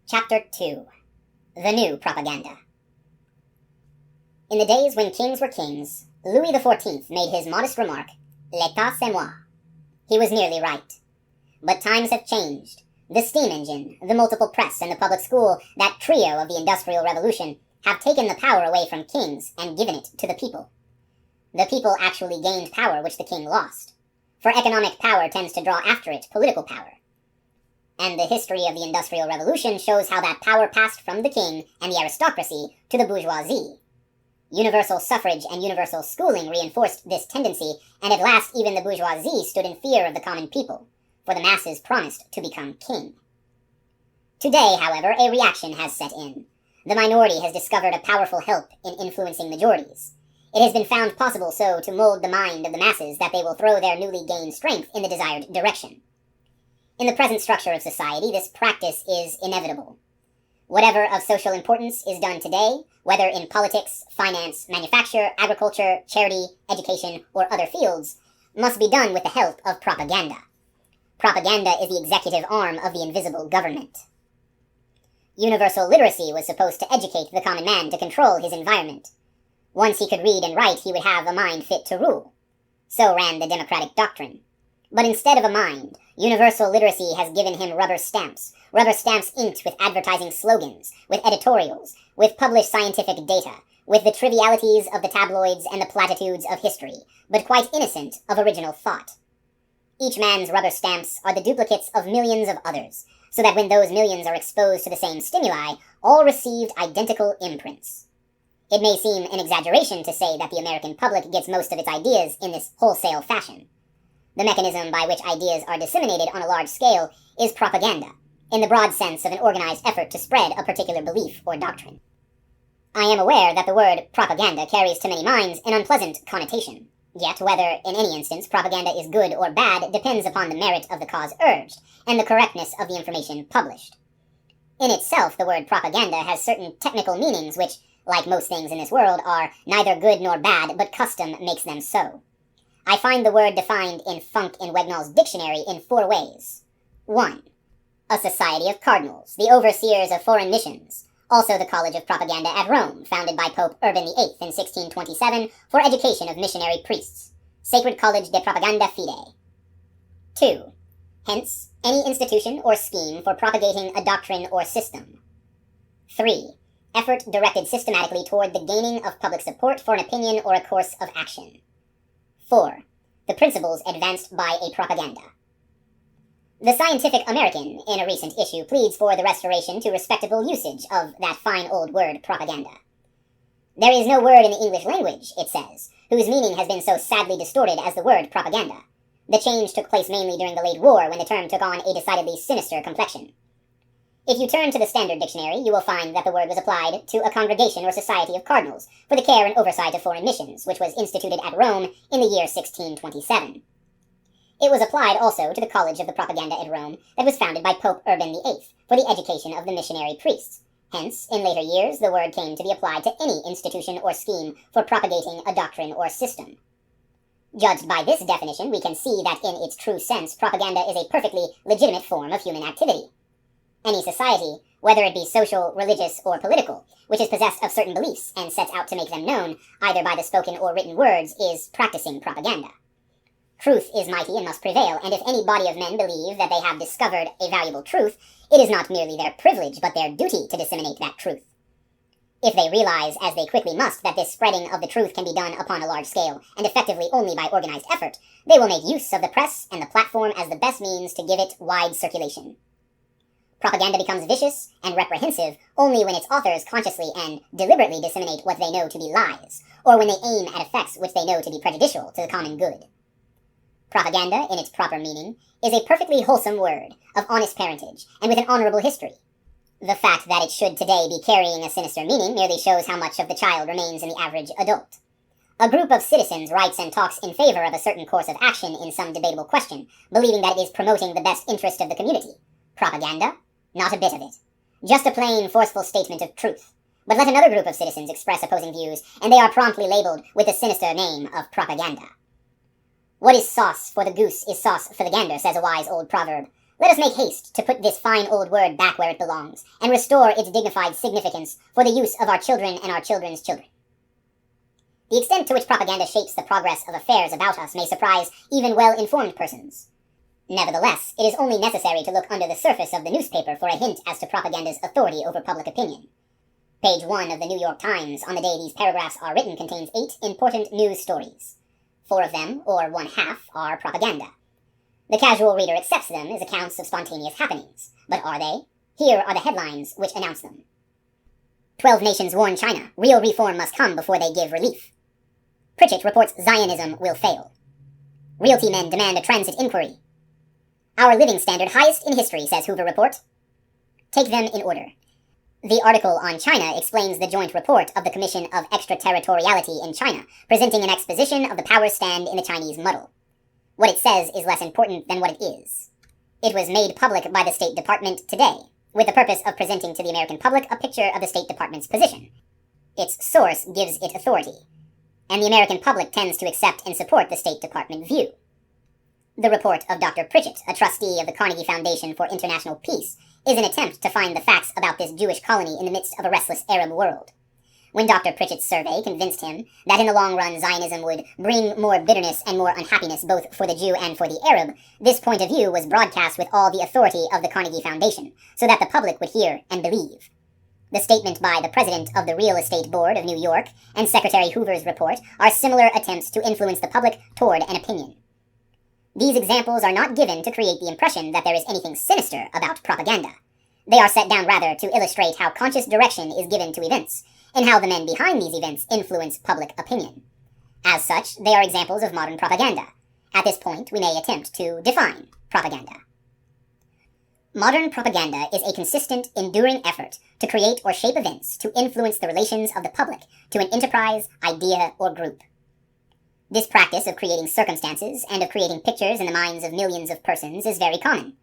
Chapter 2. The New Propaganda. In the days when kings were kings, Louis XIV made his modest remark, "L'État c'est moi." He was nearly right. But times have changed. The steam engine, the multiple press, and the public school, that trio of the Industrial Revolution, have taken the power away from kings and given it to the people. The people actually gained power which the king lost. For economic power tends to draw after it political power. And the history of the Industrial Revolution shows how that power passed from the king and the aristocracy to the bourgeoisie. Universal suffrage and universal schooling reinforced this tendency, and at last even the bourgeoisie stood in fear of the common people, for the masses promised to become king. Today, however, a reaction has set in. The minority has discovered a powerful help in influencing majorities. It has been found possible so to mold the mind of the masses that they will throw their newly gained strength in the desired direction. In the present structure of society, this practice is inevitable. Whatever of social importance is done today, whether in politics, finance, manufacture, agriculture, charity, education, or other fields, must be done with the help of propaganda. Propaganda is the executive arm of the invisible government. Universal literacy was supposed to educate the common man to control his environment. Once he could read and write, he would have a mind fit to rule. So ran the democratic doctrine. But instead of a mind, universal literacy has given him rubber stamps inked with advertising slogans, with editorials, with published scientific data, with the trivialities of the tabloids and the platitudes of history, but quite innocent of original thought. Each man's rubber stamps are the duplicates of millions of others, so that when those millions are exposed to the same stimuli, all received identical imprints. It may seem an exaggeration to say that the American public gets most of its ideas in this wholesale fashion. The mechanism by which ideas are disseminated on a large scale is propaganda, in the broad sense of an organized effort to spread a particular belief or doctrine. I am aware that the word propaganda carries to many minds an unpleasant connotation. Yet whether, in any instance, propaganda is good or bad depends upon the merit of the cause urged, and the correctness of the information published. In itself, the word propaganda has certain technical meanings which, like most things in this world, are neither good nor bad, but custom makes them so. I find the word defined in Funk in Wegnall's dictionary in 4 ways. 1. A society of cardinals, the overseers of foreign missions. Also the College of Propaganda at Rome, founded by Pope Urban VIII in 1627 for education of missionary priests. Sacred College de Propaganda Fide. 2. Hence, any institution or scheme for propagating a doctrine or system. 3. Effort directed systematically toward the gaining of public support for an opinion or a course of action. 4. The principles advanced by a propaganda. The Scientific American, in a recent issue, pleads for the restoration to respectable usage of that fine old word propaganda. There is no word in the English language, it says, whose meaning has been so sadly distorted as the word propaganda. The change took place mainly during the late war, when the term took on a decidedly sinister complexion. If you turn to the Standard Dictionary, you will find that the word was applied to a congregation or society of cardinals for the care and oversight of foreign missions, which was instituted at Rome in the year 1627. It was applied also to the College of the Propaganda at Rome that was founded by Pope Urban VIII for the education of the missionary priests. Hence, in later years, the word came to be applied to any institution or scheme for propagating a doctrine or system. Judged by this definition, we can see that in its true sense, propaganda is a perfectly legitimate form of human activity. Any society, whether it be social, religious, or political, which is possessed of certain beliefs and sets out to make them known, either by the spoken or written words, is practicing propaganda. Truth is mighty and must prevail, and if any body of men believe that they have discovered a valuable truth, it is not merely their privilege, but their duty to disseminate that truth. If they realize, as they quickly must, that this spreading of the truth can be done upon a large scale, and effectively only by organized effort, they will make use of the press and the platform as the best means to give it wide circulation. Propaganda becomes vicious and reprehensive only when its authors consciously and deliberately disseminate what they know to be lies, or when they aim at effects which they know to be prejudicial to the common good. Propaganda, in its proper meaning, is a perfectly wholesome word, of honest parentage, and with an honorable history. The fact that it should today be carrying a sinister meaning merely shows how much of the child remains in the average adult. A group of citizens writes and talks in favor of a certain course of action in some debatable question, believing that it is promoting the best interest of the community. Propaganda? Not a bit of it. Just a plain, forceful statement of truth. But let another group of citizens express opposing views, and they are promptly labeled with the sinister name of propaganda. What is sauce for the goose is sauce for the gander, says a wise old proverb. Let us make haste to put this fine old word back where it belongs, and restore its dignified significance for the use of our children and our children's children. The extent to which propaganda shapes the progress of affairs about us may surprise even well-informed persons. Nevertheless, it is only necessary to look under the surface of the newspaper for a hint as to propaganda's authority over public opinion. Page 1 of the New York Times, on the day these paragraphs are written, contains 8 important news stories. 4 of them, or 1/2, are propaganda. The casual reader accepts them as accounts of spontaneous happenings. But are they? Here are the headlines which announce them. 12 nations warn China, real reform must come before they give relief. Pritchett reports Zionism will fail. Realty men demand a transit inquiry. Our living standard highest in history, says Hoover Report. Take them in order. The article on China explains the joint report of the Commission of Extraterritoriality in China, presenting an exposition of the power stand in the Chinese muddle. What it says is less important than what it is. It was made public by the State Department today, with the purpose of presenting to the American public a picture of the State Department's position. Its source gives it authority, and the American public tends to accept and support the State Department view. The report of Dr. Pritchett, a trustee of the Carnegie Foundation for International Peace, is an attempt to find the facts about this Jewish colony in the midst of a restless Arab world. When Dr. Pritchett's survey convinced him that in the long run Zionism would bring more bitterness and more unhappiness both for the Jew and for the Arab, this point of view was broadcast with all the authority of the Carnegie Foundation, so that the public would hear and believe. The statement by the president of the Real Estate Board of New York and Secretary Hoover's report are similar attempts to influence the public toward an opinion. These examples are not given to create the impression that there is anything sinister about propaganda. They are set down rather to illustrate how conscious direction is given to events, and how the men behind these events influence public opinion. As such, they are examples of modern propaganda. At this point, we may attempt to define propaganda. Modern propaganda is a consistent, enduring effort to create or shape events to influence the relations of the public to an enterprise, idea, or group. This practice of creating circumstances and of creating pictures in the minds of millions of persons is very common.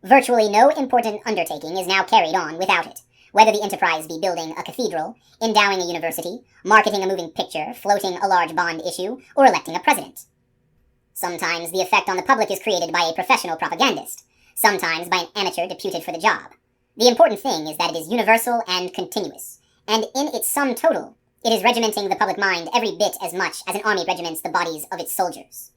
Virtually no important undertaking is now carried on without it, whether the enterprise be building a cathedral, endowing a university, marketing a moving picture, floating a large bond issue, or electing a president. Sometimes the effect on the public is created by a professional propagandist, sometimes by an amateur deputed for the job. The important thing is that it is universal and continuous, and in its sum total, it is regimenting the public mind every bit as much as an army regiments the bodies of its soldiers.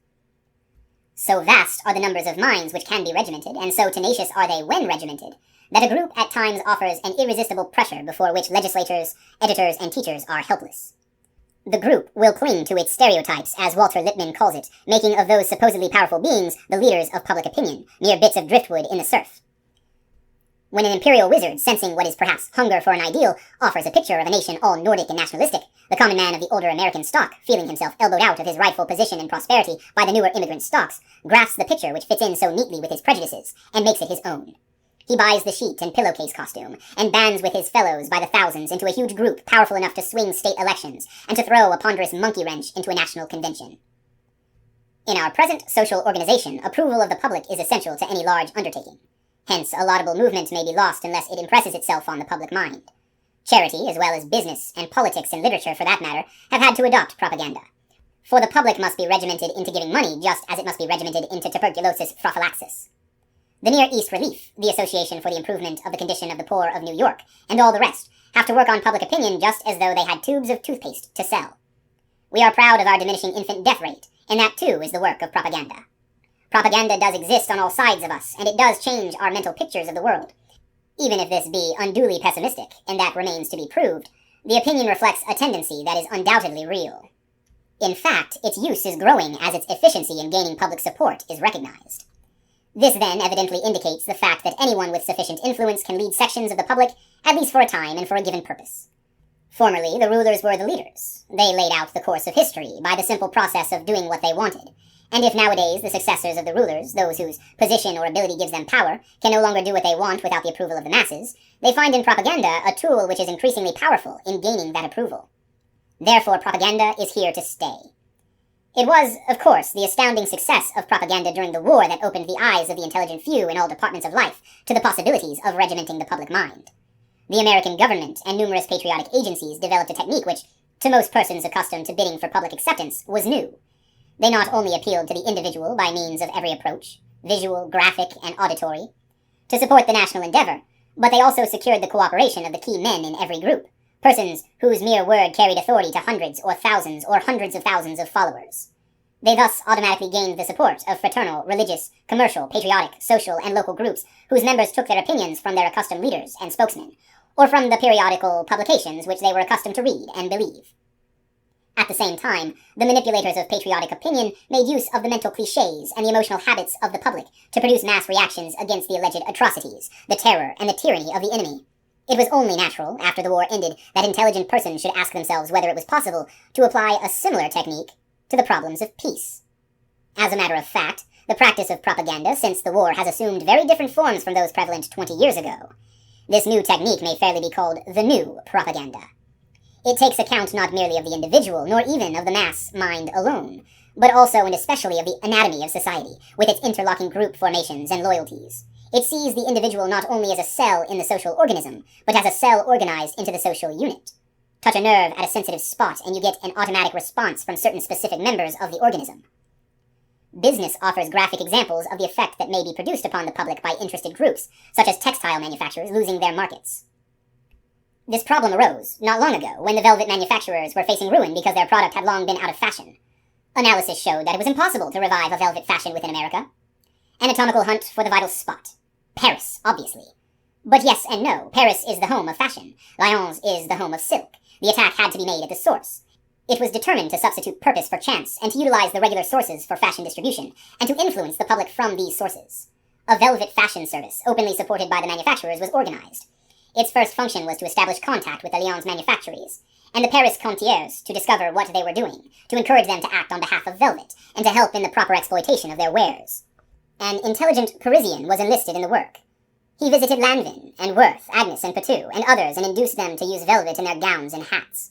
So vast are the numbers of minds which can be regimented, and so tenacious are they when regimented, that a group at times offers an irresistible pressure before which legislators, editors, and teachers are helpless. The group will cling to its stereotypes, as Walter Lippmann calls it, making of those supposedly powerful beings the leaders of public opinion, mere bits of driftwood in the surf. When an imperial wizard, sensing what is perhaps hunger for an ideal, offers a picture of a nation all Nordic and nationalistic, the common man of the older American stock, feeling himself elbowed out of his rightful position and prosperity by the newer immigrant stocks, grasps the picture which fits in so neatly with his prejudices, and makes it his own. He buys the sheet and pillowcase costume, and bands with his fellows by the thousands into a huge group powerful enough to swing state elections, and to throw a ponderous monkey wrench into a national convention. In our present social organization, approval of the public is essential to any large undertaking. Hence, a laudable movement may be lost unless it impresses itself on the public mind. Charity, as well as business, and politics and literature for that matter, have had to adopt propaganda. For the public must be regimented into giving money just as it must be regimented into tuberculosis prophylaxis. The Near East Relief, the Association for the Improvement of the Condition of the Poor of New York, and all the rest, have to work on public opinion just as though they had tubes of toothpaste to sell. We are proud of our diminishing infant death rate, and that too is the work of propaganda. Propaganda does exist on all sides of us, and it does change our mental pictures of the world. Even if this be unduly pessimistic, and that remains to be proved, the opinion reflects a tendency that is undoubtedly real. In fact, its use is growing as its efficiency in gaining public support is recognized. This then evidently indicates the fact that anyone with sufficient influence can lead sections of the public, at least for a time and for a given purpose. Formerly, the rulers were the leaders. They laid out the course of history by the simple process of doing what they wanted. And if nowadays the successors of the rulers, those whose position or ability gives them power, can no longer do what they want without the approval of the masses, they find in propaganda a tool which is increasingly powerful in gaining that approval. Therefore, propaganda is here to stay. It was, of course, the astounding success of propaganda during the war that opened the eyes of the intelligent few in all departments of life to the possibilities of regimenting the public mind. The American government and numerous patriotic agencies developed a technique which, to most persons accustomed to bidding for public acceptance, was new. They not only appealed to the individual by means of every approach, visual, graphic, and auditory, to support the national endeavor, but they also secured the cooperation of the key men in every group, persons whose mere word carried authority to hundreds or hundreds of thousands of followers. They thus automatically gained the support of fraternal, religious, commercial, patriotic, social, and local groups whose members took their opinions from their accustomed leaders and spokesmen, or from the periodical publications which they were accustomed to read and believe. At the same time, the manipulators of patriotic opinion made use of the mental clichés and the emotional habits of the public to produce mass reactions against the alleged atrocities, the terror, and the tyranny of the enemy. It was only natural, after the war ended, that intelligent persons should ask themselves whether it was possible to apply a similar technique to the problems of peace. As a matter of fact, the practice of propaganda since the war has assumed very different forms from those prevalent 20 years ago. This new technique may fairly be called the new propaganda. It takes account not merely of the individual, nor even of the mass mind alone, but also and especially of the anatomy of society, with its interlocking group formations and loyalties. It sees the individual not only as a cell in the social organism, but as a cell organized into the social unit. Touch a nerve at a sensitive spot, and you get an automatic response from certain specific members of the organism. Business offers graphic examples of the effect that may be produced upon the public by interested groups, such as textile manufacturers losing their markets. This problem arose not long ago when the velvet manufacturers were facing ruin because their product had long been out of fashion. Analysis showed that it was impossible to revive a velvet fashion within America. Anatomical hunt for the vital spot. Paris, obviously. But yes and no. Paris is the home of fashion. Lyons is the home of silk. The attack had to be made at the source. It was determined to substitute purpose for chance and to utilize the regular sources for fashion distribution and to influence the public from these sources. A velvet fashion service, openly supported by the manufacturers, was organized. Its first function was to establish contact with the Lyons manufactories and the Paris concierges to discover what they were doing, to encourage them to act on behalf of velvet, and to help in the proper exploitation of their wares. An intelligent Parisian was enlisted in the work. He visited Lanvin, and Worth, Agnes, and Petou, and others, and induced them to use velvet in their gowns and hats.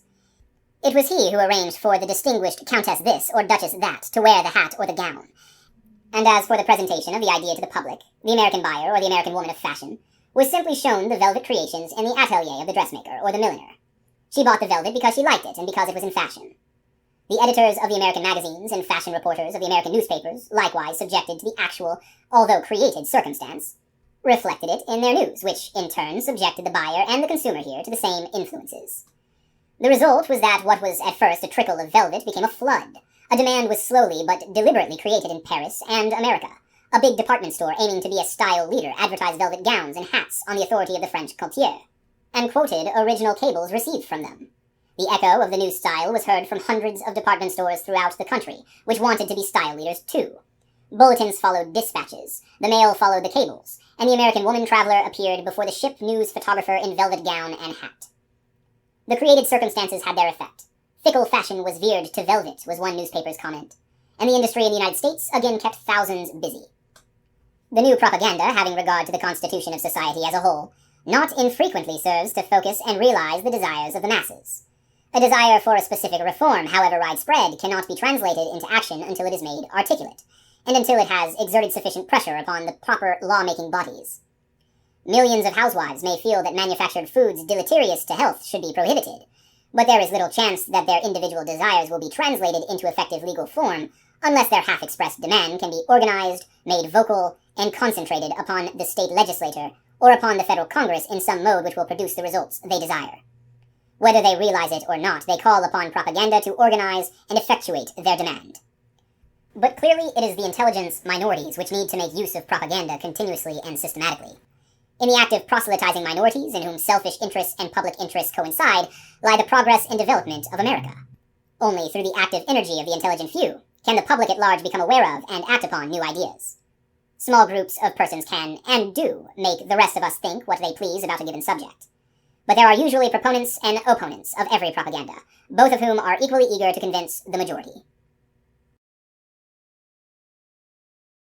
It was he who arranged for the distinguished Countess this or Duchess that to wear the hat or the gown. And as for the presentation of the idea to the public, the American buyer or the American woman of fashion was simply shown the velvet creations in the atelier of the dressmaker or the milliner. She bought the velvet because she liked it and because it was in fashion. The editors of the American magazines and fashion reporters of the American newspapers, likewise subjected to the actual, although created circumstance, reflected it in their news, which in turn subjected the buyer and the consumer here to the same influences. The result was that what was at first a trickle of velvet became a flood. A demand was slowly but deliberately created in Paris and America. A big department store aiming to be a style leader advertised velvet gowns and hats on the authority of the French courtier, and quoted original cables received from them. The echo of the new style was heard from hundreds of department stores throughout the country, which wanted to be style leaders too. Bulletins followed dispatches, the mail followed the cables, and the American woman traveler appeared before the ship news photographer in velvet gown and hat. The created circumstances had their effect. Fickle fashion was veered to velvet, was one newspaper's comment, and the industry in the United States again kept thousands busy. The new propaganda, having regard to the constitution of society as a whole, not infrequently serves to focus and realize the desires of the masses. A desire for a specific reform, however widespread, cannot be translated into action until it is made articulate, and until it has exerted sufficient pressure upon the proper law-making bodies. Millions of housewives may feel that manufactured foods deleterious to health should be prohibited, but there is little chance that their individual desires will be translated into effective legal form unless their half-expressed demand can be organized, made vocal, and concentrated upon the state legislature or upon the federal Congress in some mode which will produce the results they desire. Whether they realize it or not, they call upon propaganda to organize and effectuate their demand. But clearly it is the intelligence minorities which need to make use of propaganda continuously and systematically. In the act of proselytizing minorities, in whom selfish interests and public interests coincide, lie the progress and development of America. Only through the active energy of the intelligent few can the public at large become aware of and act upon new ideas. Small groups of persons can, and do, make the rest of us think what they please about a given subject. But there are usually proponents and opponents of every propaganda, both of whom are equally eager to convince the majority.